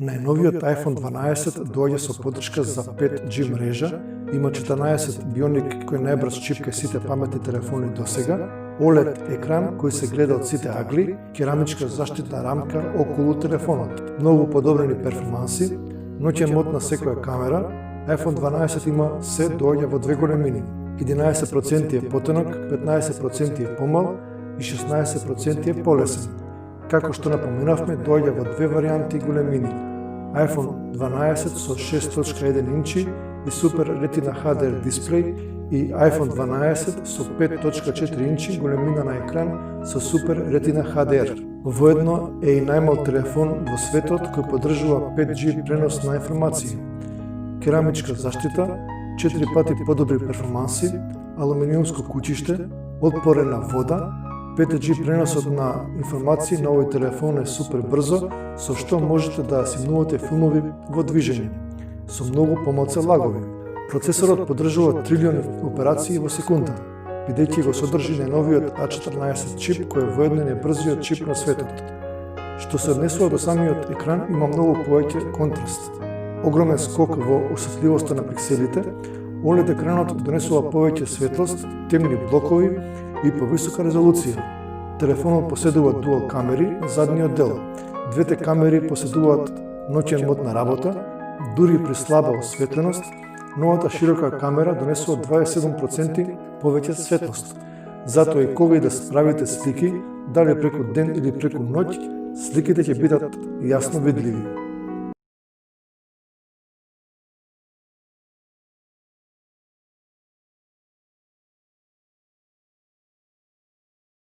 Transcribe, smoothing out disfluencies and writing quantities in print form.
Најновиот iPhone 12 доаѓа со поддршка за 5G мрежа, има 14 Bionic кој е најбрз чип кај сите паметни телефони досега, OLED екран кој се гледа од сите агли, керамичка заштитна рамка околу телефонот, многу подобрени перформанси, ноќен мод на секоја камера. iPhone 12 има се доаѓа во две големини. 11% е потонок, 15% е помал и 16% е полесен. Како што напоменавме, доаѓа во две варијанти големини. iPhone 12 со 6.1 инчи и Super Retina HDR дисплеј и iPhone 12 со 5.4 инчи големина на екран со Super Retina HDR. Воедно е и најмал телефон во светот кој поддржува 5G пренос на информации. Керамичка заштита, 4 пати подобри перформанси, алуминиумско кучиште, отпорен на вода, 5G преносот на информации на овој телефон е супер брзо, со што можете да снимувате филмови во движење, со многу помалце лагови. Процесорот поддржува трилиони операции во секунда, бидејќи го содржи најновиот A14 чип кој е воедно најбрзиот чип на светот. Што се однесува до самиот екран, има многу повеќе контраст. Огромен скок во осетливоста на пикселите, OLED екранот донесува повеќе светлост, темни блокови и повисока резолуција. Телефонот поседува дуал камери на задниот дел. Двете камери поседуваат ноќен мод на работа, дури при слаба осветленост, новата широка камера донесува 27% повеќе светлост. Затоа и кога и да правите слики, дали преку ден или преку ноќ, сликите ќе бидат јасно видливи.